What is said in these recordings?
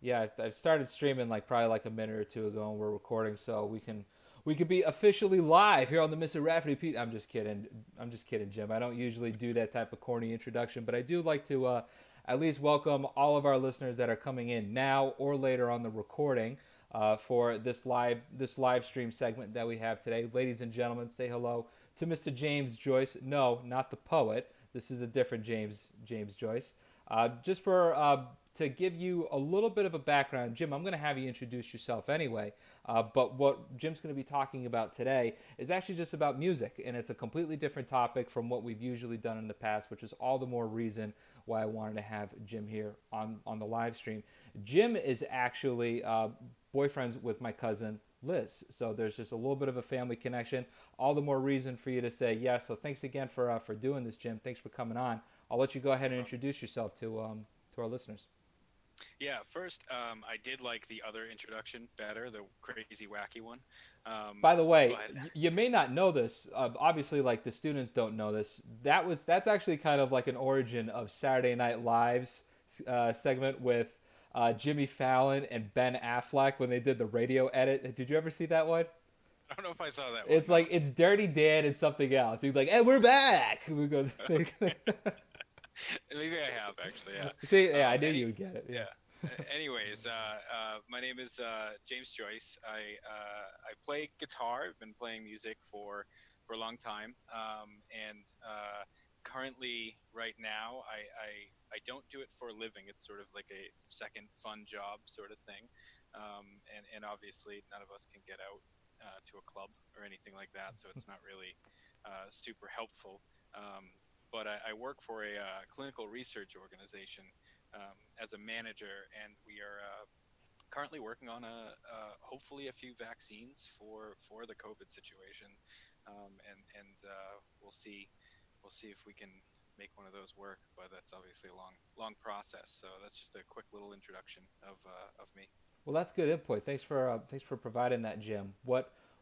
Yeah, I've started streaming like probably like a minute or two ago, and we're recording, so we could be officially live here on the Mr. Rafferty Pete. I'm just kidding. I'm just kidding, Jim. I don't usually do that type of corny introduction, but I do like to at least welcome all of our listeners that are coming in now or later on the recording for this live stream segment that we have today. Ladies and gentlemen, say hello to Mr. James Joyce. No, not the poet. This is a different James Joyce. Just for to give you a little bit of a background, Jim, I'm going to have you introduce yourself anyway. But what Jim's going to be talking about today is actually just about music, and it's a completely different topic from what we've usually done in the past, which is all the more reason why I wanted to have Jim here on the live stream. Jim is actually boyfriends with my cousin Liz, so there's just a little bit of a family connection. All the more reason for you to say yes. So thanks again for doing this, Jim. Thanks for coming on. I'll let you go ahead No and problem. introduce yourself to our listeners. Yeah, first, I did like the other introduction better, the crazy wacky one. By the way, But you may not know this. Obviously, like the students don't know this. That's actually kind of like an origin of Saturday Night Live's segment with Jimmy Fallon and Ben Affleck when they did the radio edit. Did you ever see that one? I don't know if I saw that one. It's No. like it's Dirty Dan and something else. He's like, "Hey, we're back." We go. Okay. Maybe I have actually. Yeah. See, yeah, I Um, knew you any. would get it. Yeah. Yeah. Anyways, my name is James Joyce. I play guitar. I've been playing music for a long time. And currently, right now, I don't do it for a living. It's sort of like a second fun job sort of thing. And obviously, none of us can get out to a club or anything like that, so it's not really super helpful. But I work for a clinical research organization as a manager, and we are currently working on hopefully a few vaccines for the COVID situation, and we'll see if we can make one of those work. But that's obviously a long process. So that's just a quick little introduction of me. Well, that's good input. Thanks for providing that, Jim.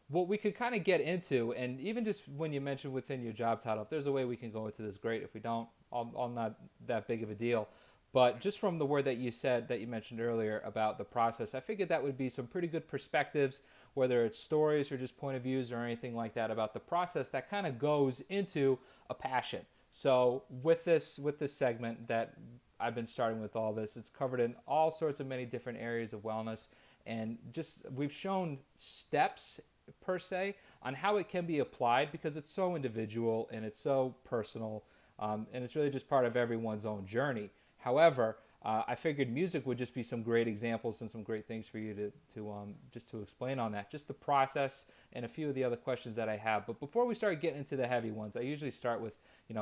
What we could kind of get into, and even just when you mentioned within your job title, if there's a way we can go into this, great. If we don't, I'll not that big of a deal. But just from the word that you said that you mentioned earlier about the process, I figured that would be some pretty good perspectives, whether it's stories or just point of views or anything like that about the process that kind of goes into a passion. So with this segment that I've been starting with all this, it's covered in all sorts of many different areas of wellness, and just we've shown steps per se on how it can be applied because it's so individual and it's so personal, and it's really just part of everyone's own journey. However, I figured music would just be some great examples and some great things for you to just to explain on that, just the process and a few of the other questions that I have. But before we start getting into the heavy ones, I usually start with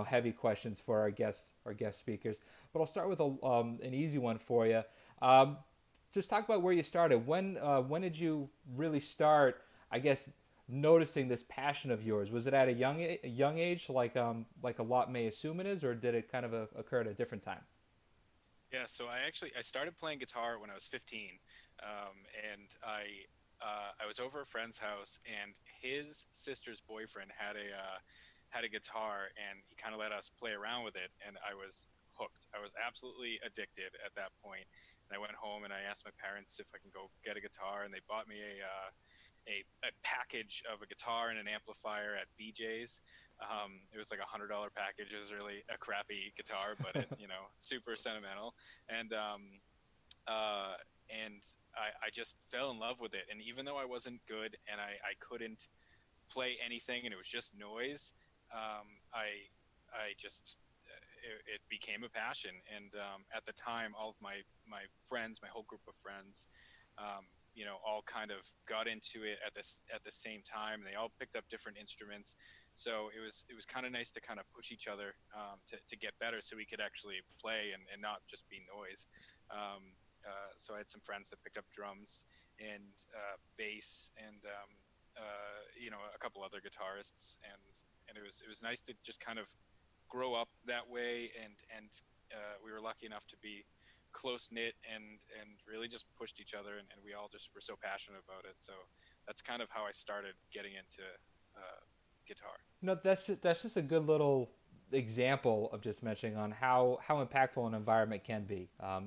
heavy questions for our guest speakers. But I'll start with an easy one for you. Um, just talk about where you started. When did you really start? I guess noticing this passion of yours, was it at a young age, like a lot may assume it is, or did it kind of occur at a different time? Yeah, so I started playing guitar when I was 15, and I was over a friend's house, and his sister's boyfriend had a guitar, and he kind of let us play around with it, and I was hooked. I was absolutely addicted at that point. And I went home and I asked my parents if I can go get a guitar, and they bought me a package of a guitar and an amplifier at BJ's. It was like $100 package. It was really a crappy guitar, but it, super sentimental. And uh, and I just fell in love with it. And even though I wasn't good and I couldn't play anything and it was just noise, I just it became a passion. And at the time, all of my friends, my whole group of friends, all kind of got into it at the same time. And they all picked up different instruments, so it was kind of nice to kind of push each other to get better, so we could actually play and not just be noise. So I had some friends that picked up drums and bass and a couple other guitarists, and it was nice to just kind of grow up that way, and we were lucky enough to be close knit and really just pushed each other, and we all just were so passionate about it. So that's kind of how I started getting into guitar. No, that's just a good little example of just mentioning on how impactful an environment can be. Yeah.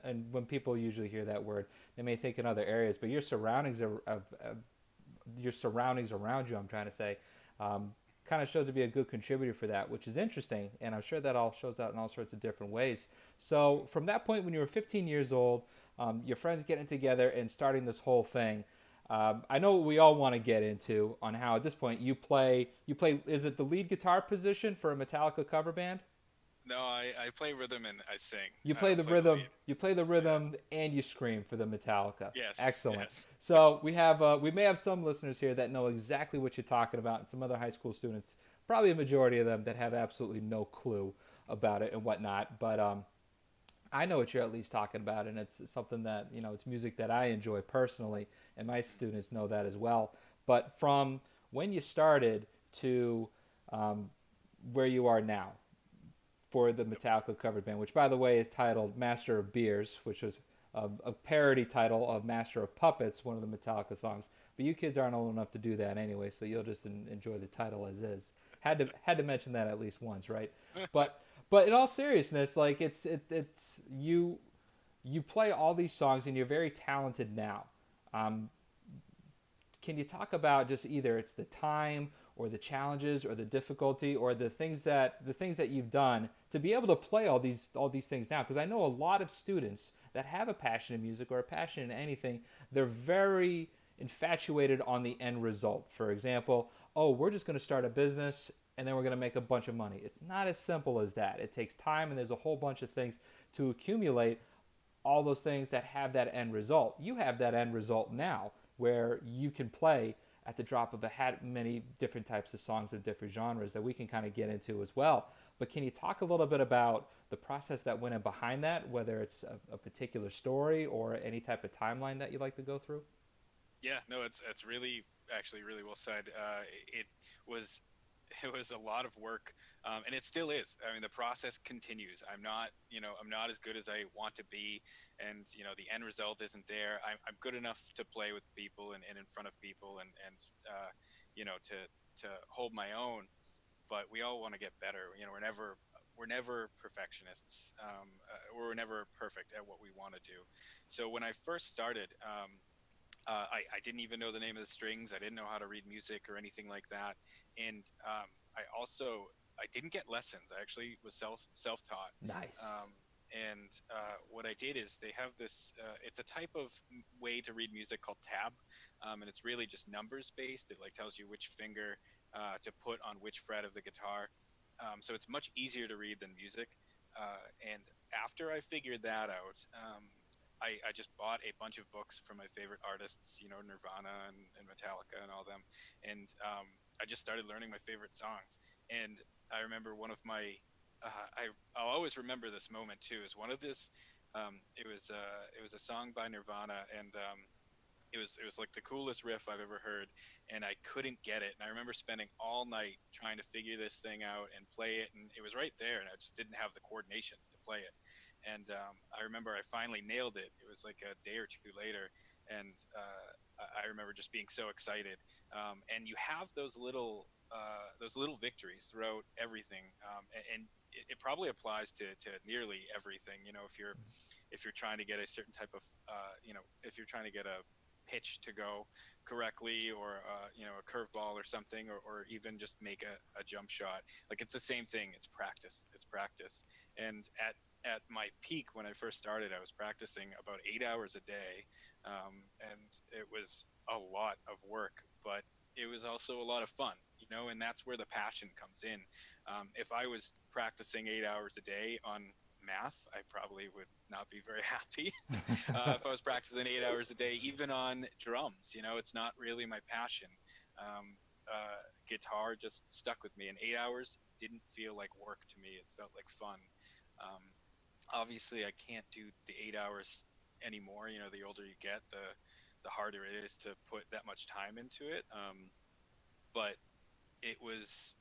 And when people usually hear that word, they may think in other areas, but your surroundings around you, I'm trying to say, kind of shows to be a good contributor for that, which is interesting. And I'm sure that all shows out in all sorts of different ways. So from that point, when you were 15 years old, your friends getting together and starting this whole thing. I know what we all want to get into on how at this point you play. Is it the lead guitar position for a Metallica cover band? No, I play rhythm and I sing. You I play don't the play the rhythm. lead. You play the Yeah. rhythm, and you scream for the Metallica. Yes. Excellent. Yes. So we may have some listeners here that know exactly what you're talking about, and some other high school students, probably a majority of them, that have absolutely no clue about it and whatnot. But I know what you're at least talking about, and it's something that it's music that I enjoy personally, and my students know that as well. But from when you started to um, where you are now, for the Metallica covered band, which by the way is titled Master of Beers, which was a parody title of Master of Puppets, one of the Metallica songs. But you kids aren't old enough to do that anyway, so you'll just enjoy the title as is. Had to mention that at least once, right? But in all seriousness, like it's you play all these songs and you're very talented now. Um, can you talk about just either it's the time or the challenges or the difficulty or the things that you've done to be able to play all these things now? Because I know a lot of students that have a passion in music or a passion in anything, they're very infatuated on the end result. For example, oh, we're just going to start a business and then we're going to make a bunch of money. It's not as simple as that. It takes time and there's a whole bunch of things to accumulate all those things that have that end result. You have that end result now where you can play at the drop of a hat many different types of songs of different genres that we can kind of get into as well. But can you talk a little bit about the process that went in behind that, whether it's a particular story or any type of timeline that you'd like to go through? Yeah. No, it's really actually really well said. It was it was a lot of work, and it still is. I mean, the process continues. I'm not as good as I want to be, and the end result isn't there. I'm good enough to play with people and in front of people, and to hold my own. But we all want to get better. We're never perfectionists. We're never perfect at what we want to do. So when I first started, I didn't even know the name of the strings. I didn't know how to read music or anything like that. And I didn't get lessons. I actually was self taught. Nice. And what I did is they have this. It's a type of way to read music called tab, and it's really just numbers based. It like tells you which finger to put on which fret of the guitar. So it's much easier to read than music. And after I figured that out, I just bought a bunch of books from my favorite artists, Nirvana and Metallica and all them, and I just started learning my favorite songs. And I remember one of my, I'll always remember this moment too. Is one of this, it was a song by Nirvana, and it was like the coolest riff I've ever heard, and I couldn't get it. And I remember spending all night trying to figure this thing out and play it, and it was right there, and I just didn't have the coordination to play it. And I remember I finally nailed it. It was like a day or two later, and I remember just being so excited. And you have those little victories throughout everything, and it probably applies to nearly everything. If you're trying to get a certain type of if you're trying to get a pitch to go correctly, or a curveball or something, or even just make a jump shot. Like, it's the same thing. It's practice. And at my peak when I first started, I was practicing about 8 hours a day, and it was a lot of work, but it was also a lot of fun. And that's where the passion comes in. If I was practicing 8 hours a day on math, I probably would not be very happy. If I was practicing 8 hours a day, even on drums, it's not really my passion. Guitar just stuck with me, and 8 hours didn't feel like work to me. It felt like fun. Um, Obviously, I can't do the 8 hours anymore. The older you get, the harder it is to put that much time into it. But it was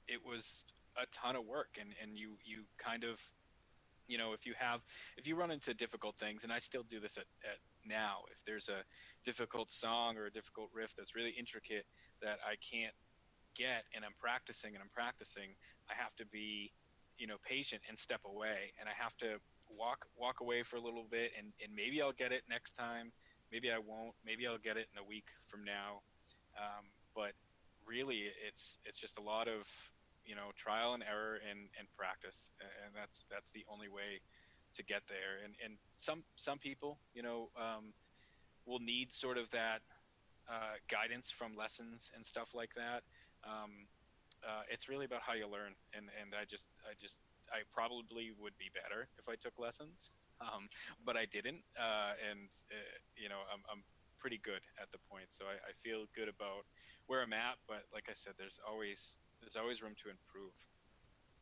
it was a ton of work, and you kind of, if you run into difficult things, and I still do this at now, if there's a difficult song or a difficult riff that's really intricate that I can't get, and I'm practicing, I have to be, patient and step away, and I have to walk away for a little bit, and maybe I'll get it next time. Maybe I won't. Maybe I'll get it in a week from now. But really, it's just a lot of trial and error and practice, and that's the only way to get there. And some people, will need sort of that guidance from lessons and stuff like that. Um, it's really about how you learn, and I probably would be better if I took lessons, but I didn't, and I'm pretty good at the point, so I feel good about where I'm at. But like I said, there's always room to improve.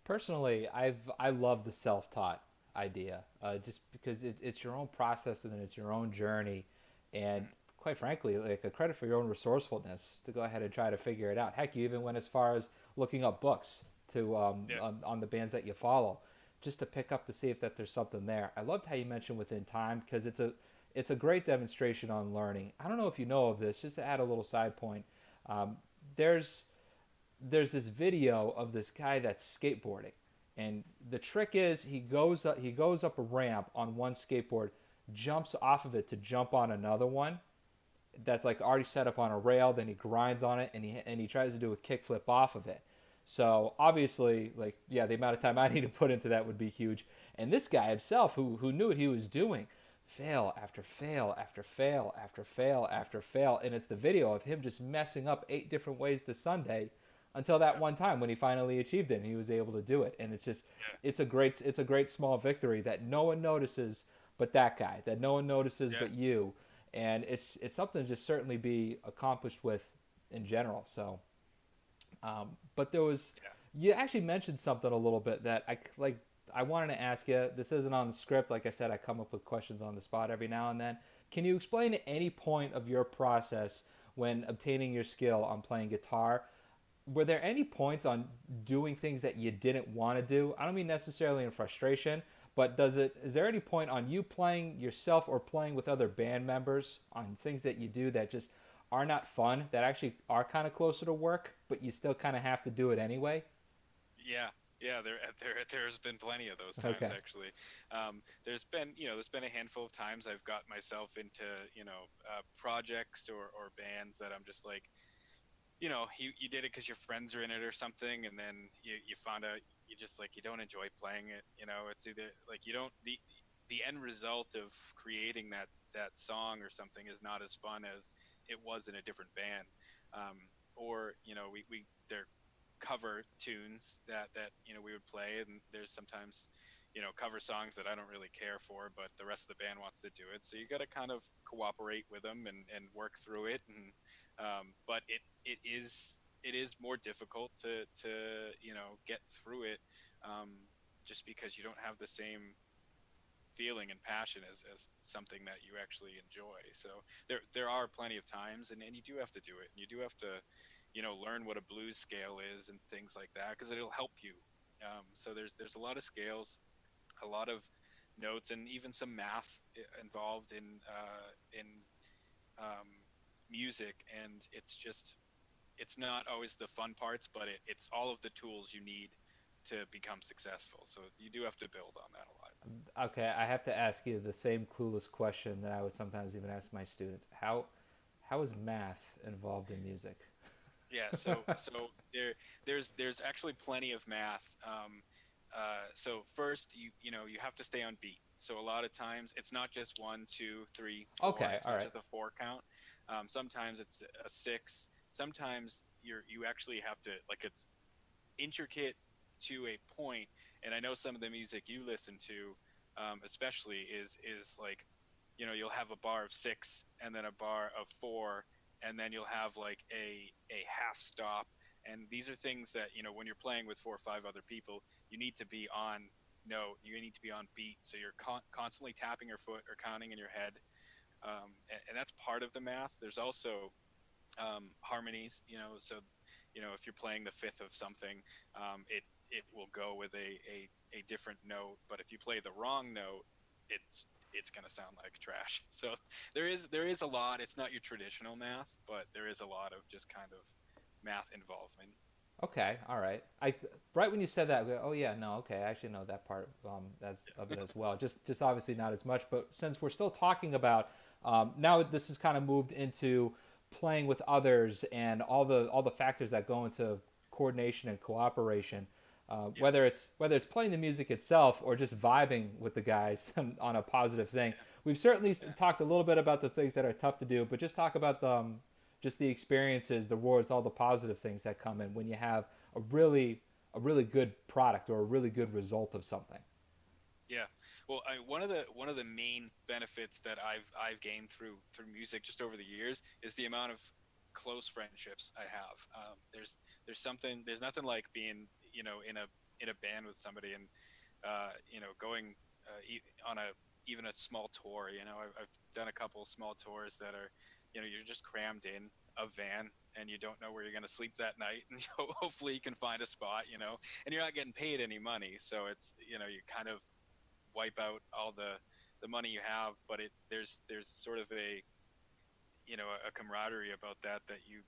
Personally, I love the self-taught idea, just because it's your own process and then it's your own journey, and Mhm. quite frankly, like a credit for your own resourcefulness to go ahead and try to figure it out. Heck, you even went as far as looking up books to Yeah, on the bands that you follow, just to pick up to see if that there's something there. I loved how you mentioned within time because it's a great demonstration on learning. I don't know if you know of this, just to add a little side point. Um, there's there's this video of this guy that's skateboarding, and the trick is he goes up a ramp on one skateboard, jumps off of it to jump on another one that's like already set up on a rail. Then he grinds on it and he tries to do a kickflip off of it. So obviously, like, yeah, the amount of time I need to put into that would be huge. And this guy himself, who knew what he was doing, fail after fail after fail after fail after fail, and it's the video of him just messing up 8 different ways to Sunday until that yeah, one time when he finally achieved it and he was able to do it. And yeah, it's a great small victory that no one notices but that guy, that no one notices yeah, but you, and it's something to just certainly be accomplished with in general. So, but there was, yeah. you actually mentioned something a little bit that I wanted to ask you. This isn't on the script. Like I said, I come up with questions on the spot every now and then. Can you explain at any point of your process when obtaining your skill on playing guitar? Were there any points on doing things that you didn't want to do? I don't mean necessarily in frustration, but is there any point on you playing yourself or playing with other band members on things that you do that just are not fun, that actually are kind of closer to work, but you still kind of have to do it anyway? Yeah, yeah. There's been plenty of those times Okay. actually. There's been a handful of times I've got myself into projects or bands that I'm just like, you did it because your friends are in it or something, and then you found out you just like you don't enjoy playing it. It's either like you don't the end result of creating that song or something is not as fun as it was in a different band. Or we they're cover tunes that we would play, and there's sometimes cover songs that I don't really care for, but the rest of the band wants to do it, so you got to kind of cooperate with them and work through it. And but it is more difficult to get through it, just because you don't have the same feeling and passion as something that you actually enjoy. So there are plenty of times, and you do have to do it, and you do have to learn what a blues scale is and things like that, because it'll help you. So there's a lot of scales, a lot of notes, and even some math involved in um, music. And it's not always the fun parts, but it's all of the tools you need to become successful. So you do have to build on that a lot. Okay, I have to ask you the same clueless question that I would sometimes even ask my students. How is math involved in music? Yeah, so there's actually plenty of math. So first, you have to stay on beat. So a lot of times it's not just one, two, three, four. Okay, It's all not right. just a four count. Sometimes it's a six. Sometimes you actually have to, like, it's intricate to a point. And I know some of the music you listen to, especially is like, you'll have a bar of six and then a bar of four, and then you'll have like a half stop. And these are things that when you're playing with four or five other people, you need to be on note. You need to be on beat, so you're constantly tapping your foot or counting in your head. And that's part of the math. There's also harmonies. If you're playing the fifth of something, it will go with a different note. But if you play the wrong note, it's gonna sound like trash. So there is a lot. It's not your traditional math, but there is a lot of just kind of math involvement. Okay, all right. Right when you said that, I go, oh yeah, no, okay, I actually know that part of it as well. Just obviously not as much, but since we're still talking about now, this has kind of moved into playing with others and all the factors that go into coordination and cooperation. Yeah, Whether it's playing the music itself or just vibing with the guys on a positive thing. yeah, We've certainly yeah. talked a little bit about the things that are tough to do, but just talk about just the experiences, the rewards, all the positive things that come in when you have a really good product or a really good result of something. Yeah. Well, one of the main benefits that I've gained through music just over the years is the amount of close friendships I have. There's nothing like being in a band with somebody and going on a even a small tour. I've done a couple of small tours that are you're just crammed in a van and you don't know where you're going to sleep that night and hopefully you can find a spot and you're not getting paid any money, so it's you kind of wipe out all the money you have, but there's sort of a camaraderie about that you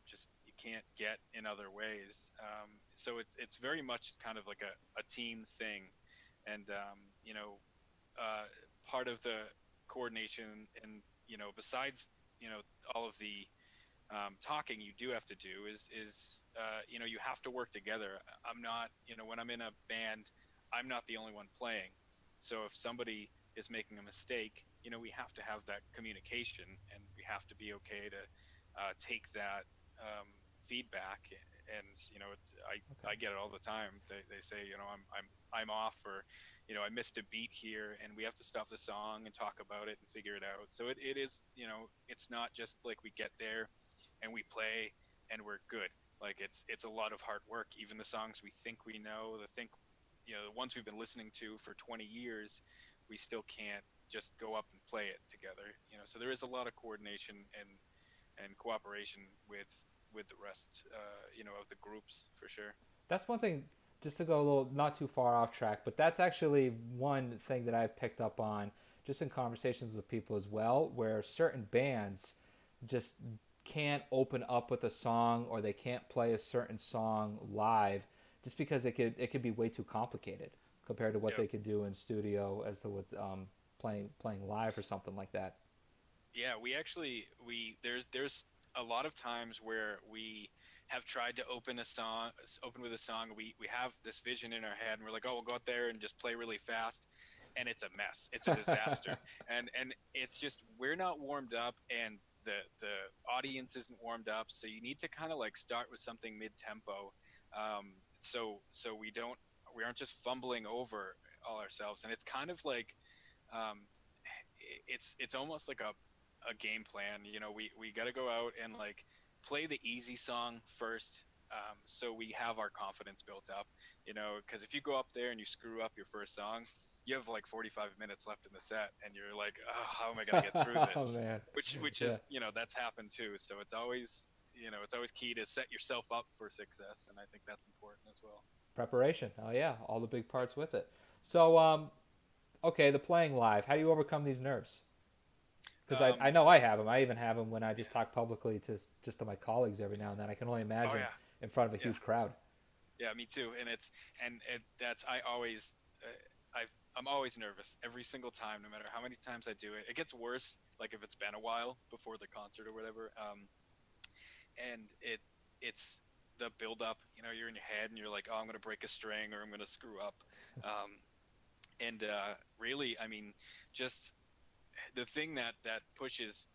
can't get in other ways. So it's very much kind of like a team thing, and uh, part of the coordination and besides all of the talking you do have to do is you have to work together. I'm not when I'm in a band, I'm not the only one playing. So if somebody is making a mistake, we have to have that communication, and we have to be okay to take that feedback. And I Okay. get it all the time. They say I'm off, or I missed a beat here, and we have to stop the song and talk about it and figure it out. So it is it's not just like we get there and we play and we're good. Like it's a lot of hard work. Even the songs we think we know, the ones we've been listening to for 20 years, we still can't just go up and play it together. So there is a lot of coordination and cooperation with the rest, of the groups for sure. That's one thing. Just to go a little not too far off track, but that's actually one thing that I've picked up on just in conversations with people as well, where certain bands just can't open up with a song or they can't play a certain song live just because it could be way too complicated compared to what Yeah, they could do in studio as to what playing live or something like that. yeah. We actually we there's a lot of times where we have tried to open with a song. We have this vision in our head, and we're like, oh, we'll go out there and just play really fast, and it's a mess. It's a disaster, and it's just we're not warmed up, and the audience isn't warmed up. So you need to kind of like start with something mid tempo, so we aren't just fumbling over all ourselves, and it's kind of like um, it's almost like a game plan. We got to go out and like play the easy song first, so we have our confidence built up. Because if you go up there and you screw up your first song, you have like 45 minutes left in the set, and you're like, oh, how am I going to get through Oh this? man, Which yeah. is that's happened too. So it's always key to set yourself up for success, and I think that's important as well. Preparation. Oh yeah, all the big parts with it. So okay, the playing live. How do you overcome these nerves? Because I Um, know I have them. I even have them when I yeah. just talk publicly to just to my colleagues every now and then. I can only Oh imagine yeah. in front of a Yeah. huge crowd. Yeah, me too. That's I always I'm always nervous every single time, no matter how many times I do it. It gets worse, like if it's been a while before the concert or whatever. And it's the build up. You're in your head and you're like, oh, I'm gonna break a string or I'm gonna screw up. Um, and really, I mean, just the thing that pushes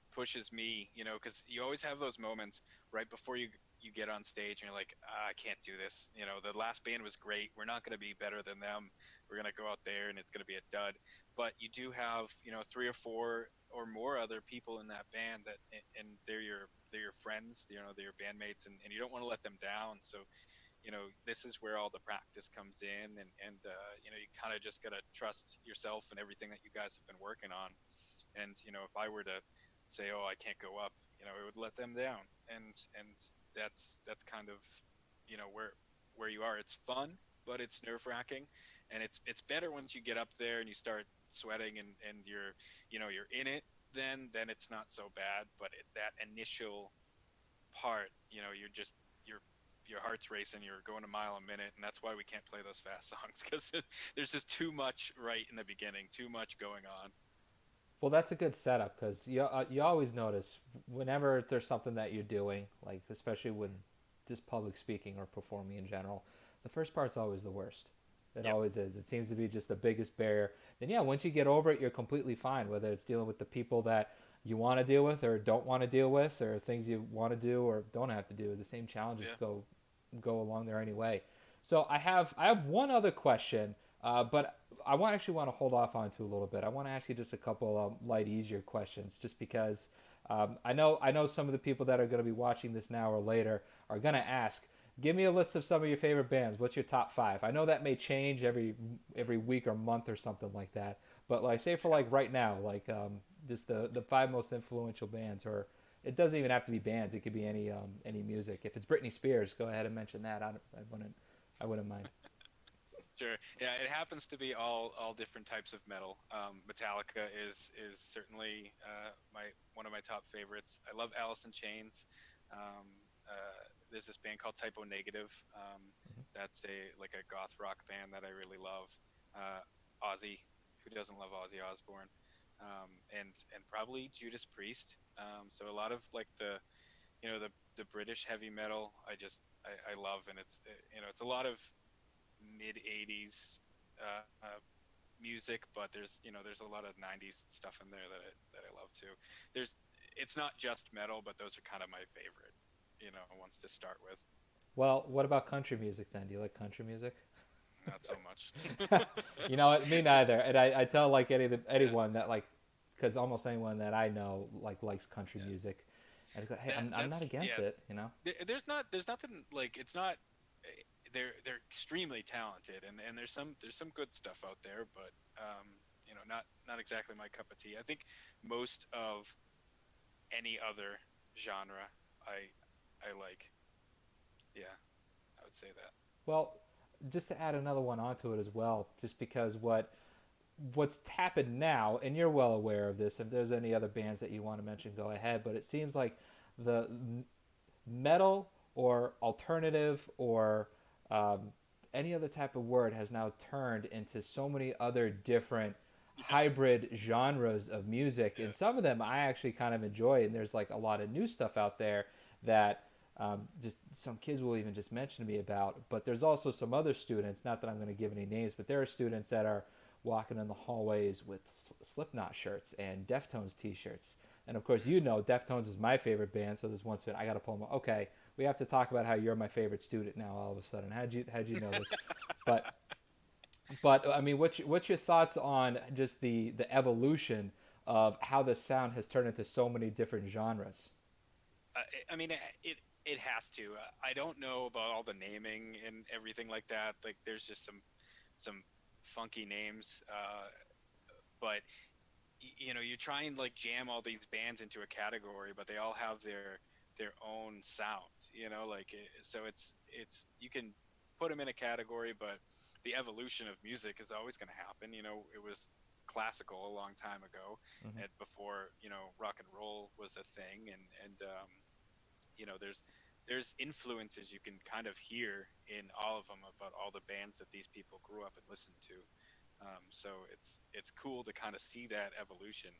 me, because you always have those moments right before you get on stage and you're like, I can't do this. The last band was great. We're not going to be better than them. We're going to go out there and it's going to be a dud. But you do have three or four or more other people in that band and they're your friends. They're your bandmates, and you don't want to let them down. So this is where all the practice comes in, and you kind of just got to trust yourself and everything that you guys have been working on. And if I were to say, oh, I can't go up, it would let them down. And that's kind of where you are. It's fun, but it's nerve wracking, and it's better once you get up there and you start sweating and you're in it. Then it's not so bad. But that initial part, you're your heart's racing, you're going a mile a minute, and that's why we can't play those fast songs because there's just too much right in the beginning, too much going on. Well, that's a good setup because you always notice whenever there's something that you're doing, like especially when just public speaking or performing in general, the first part's always the worst. It Yep. always is. It seems to be just the biggest barrier. Then yeah, once you get over it, you're completely fine. Whether it's dealing with the people that you want to deal with or don't want to deal with, or things you want to do or don't have to do, the same challenges Yeah. go along there anyway. So I have one other question, but actually want to hold off on to a little bit. I want to ask you just a couple light, easier questions, just because I know some of the people that are going to be watching this now or later are going to ask. Give me a list of some of your favorite bands. What's your top five? I know that may change every week or month or something like that. But like, say for like right now, like just the five most influential bands, or it doesn't even have to be bands. It could be any music. If it's Britney Spears, go ahead and mention that. I wouldn't mind. Sure. Yeah, it happens to be all different types of metal. Metallica is certainly my one of my top favorites. I love Alice in Chains. There's this band called Typo Negative. That's a like a goth rock band that I really love. Ozzy, who doesn't love Ozzy Osbourne? And probably Judas Priest. So a lot of like the British heavy metal I love, and it's a lot of mid '80s music, but there's a lot of '90s stuff in there that I love too. There's it's not just metal, but those are kind of my favorite ones to start with. Well, what about country music then? Do you like country music? Not so much. You know what? Me neither. And I tell like Yeah, anyone that like, because almost anyone that I know like likes country yeah. music, and I go, hey, That I'm not that's against yeah. it. You know? There's nothing like it's not. They're extremely talented, and there's some good stuff out there, but not exactly my cup of tea. I think most of any other genre I I like. Yeah, I would say that. Well, just to add another one onto it as well, just because what's happened now, and you're well aware of this. If there's any other bands that you want to mention, go ahead. But it seems like the metal or alternative or um, any other type of word has now turned into so many other different Yeah, hybrid genres of music, yeah, and some of them I actually kind of enjoy. And there's like a lot of new stuff out there that just some kids will even just mention to me about. But there's also some other students, not that I'm going to give any names, but there are students that are walking in the hallways with Slipknot shirts and Deftones t-shirts. And of course, Deftones is my favorite band, so there's one student I got to pull them. Okay, we have to talk about how you're my favorite student now. All of a sudden, how'd you know this? But I mean, what's your thoughts on just the evolution of how the sound has turned into so many different genres? I mean, it has to. I don't know about all the naming and everything like that. Like, there's just some funky names, but you try and like jam all these bands into a category, but they all have their own sound. Like so it's you can put them in a category, but the evolution of music is always going to happen. It was classical a long time ago, Mm-hmm. and before rock and roll was a thing, and there's influences you can kind of hear in all of them about all the bands that these people grew up and listened to. So it's cool to kind of see that evolution.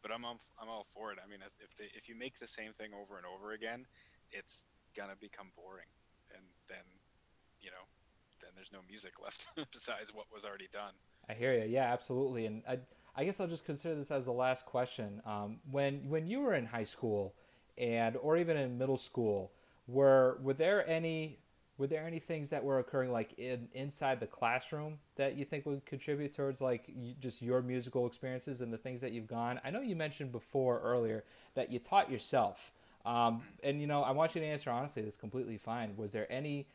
But I'm all for it. I mean, if you make the same thing over and over again, it's gonna become boring, and you know then there's no music left besides what was already done. I hear you. Yeah, absolutely. And I guess I'll just consider this as the last question. When you were in high school, and or even in middle school, were there any things that were occurring like inside the classroom that you think would contribute towards like just your musical experiences and the things that you've gone? I know you mentioned before earlier that you taught yourself, Mm. and I want you to answer honestly. That's completely fine. Was there any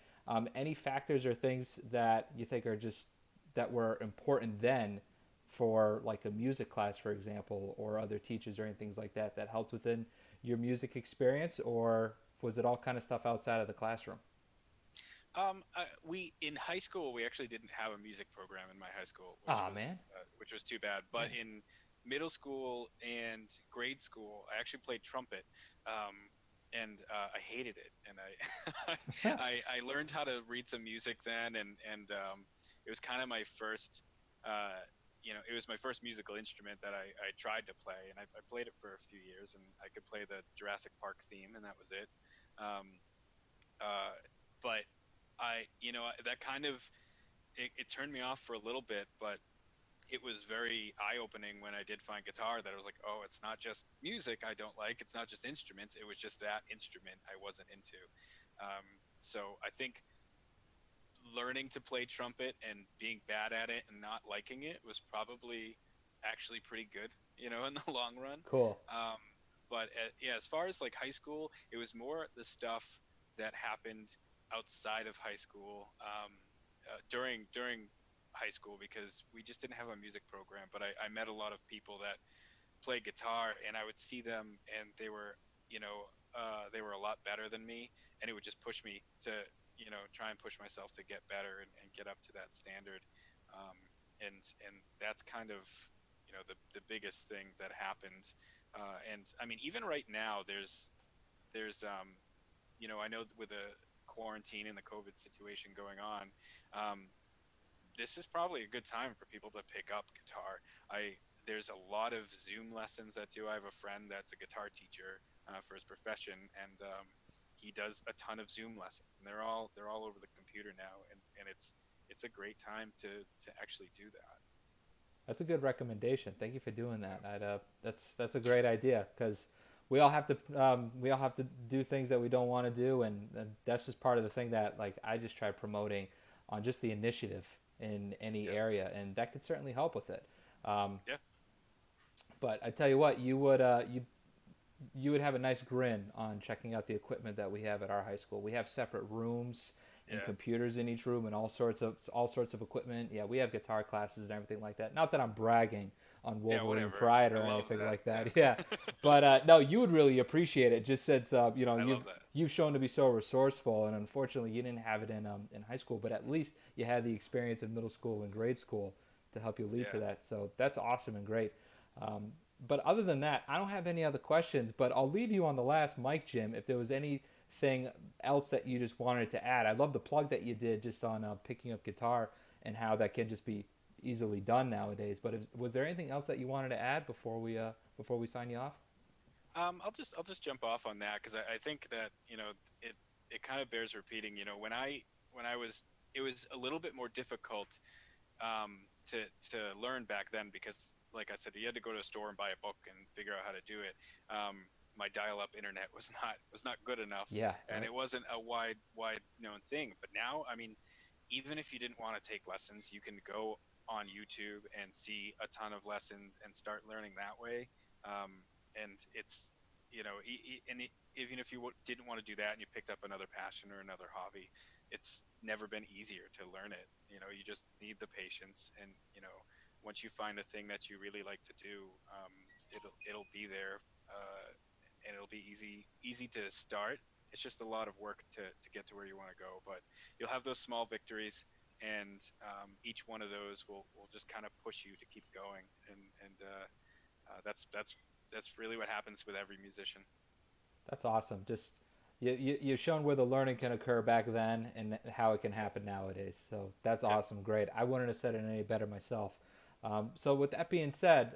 factors or things that you think are just that were important then for like a music class, for example, or other teachers or anything like that that helped within your music experience, or was it all kind of stuff outside of the classroom? We in high school we actually didn't have a music program in my high school, Ah, man. which was too bad. But Yeah. in middle school and grade school, I actually played trumpet. Um, and I hated it. And I learned how to read some music then, and it was kind of my first. It was my first musical instrument that I tried to play, and I played it for a few years, and I could play the Jurassic Park theme, and that was it. Um, uh, but that kind of it turned me off for a little bit, but it was very eye opening when I did find guitar that I was like, oh, it's not just music I don't like. It's not just instruments. It was just that instrument I wasn't into. So I think learning to play trumpet and being bad at it and not liking it was probably actually pretty good, in the long run. Cool. Um, but yeah, as far as like high school, it was more the stuff that happened outside of high school, during high school, because we just didn't have a music program. But I met a lot of people that play guitar, and I would see them, and they were a lot better than me, and it would just push me to, try and push myself to get better and get up to that standard. And that's kind of, the biggest thing that happened. And I mean, even right now, there's I know with the quarantine and the COVID situation going on, um, this is probably a good time for people to pick up guitar. I There's a lot of Zoom lessons that do. I have a friend that's a guitar teacher for his profession, and he does a ton of Zoom lessons, and they're all over the computer now, and it's a great time to actually do that. That's a good recommendation. Thank you for doing that. That's a great idea because we all have to do things that we don't want to do, and that's just part of the thing that like I just try promoting on just the initiative in any Yeah, area, and that could certainly help with it. Um, yeah, but I tell you what, you would have a nice grin on checking out the equipment that we have at our high school. We have separate rooms and yeah, computers in each room and all sorts of equipment. Yeah, we have guitar classes and everything like that. Not that I'm bragging on yeah. Wolverine Whatever. pride I or love anything that. like that. Yeah, Yeah, but no, you would really appreciate it. Just since I love that. you've shown to be so resourceful, and unfortunately you didn't have it in high school, but at least you had the experience in middle school and grade school to help you lead to Yeah. that. So that's awesome and great. Um, but other than that, I don't have any other questions. But I'll leave you on the last mic, Jim. If there was anything else that you just wanted to add, I love the plug that you did just on picking up guitar and how that can just be easily done nowadays. But was there anything else that you wanted to add before we sign you off? I'll just jump off on that because I think that it it kind of bears repeating. When I was it was a little bit more difficult to learn back then because, like I said, you had to go to a store and buy a book and figure out how to do it. My dial-up internet was not good enough, Yeah, and right. it wasn't a wide known thing. But now, I mean, even if you didn't want to take lessons, you can go on YouTube and see a ton of lessons and start learning that way. And it's even if you didn't want to do that and you picked up another passion or another hobby, it's never been easier to learn it. You just need the patience, and once you find a thing that you really like to do, it'll be there, and it'll be easy to start. It's just a lot of work to get to where you want to go, but you'll have those small victories, and each one of those will just kind of push you to keep going, and that's really what happens with every musician. That's awesome. Just you've shown where the learning can occur back then and how it can happen nowadays. So that's Yeah, awesome. Great. I wouldn't have said it any better myself. So with that being said,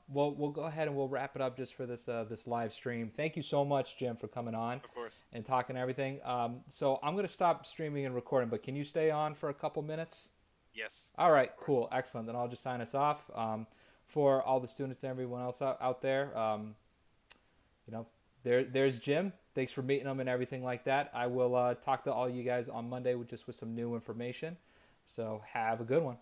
we'll go ahead and we'll wrap it up just for this live stream. Thank you so much, Jim, for coming on of course. and talking everything. So I'm gonna stop streaming and recording, but can you stay on for a couple minutes? Yes, All yes, right, of course. cool, excellent. Then I'll just sign us off. For all the students and everyone else out there, you know, there's Jim. Thanks for meeting him and everything like that. I will talk to all you guys on Monday with some new information. So have a good one.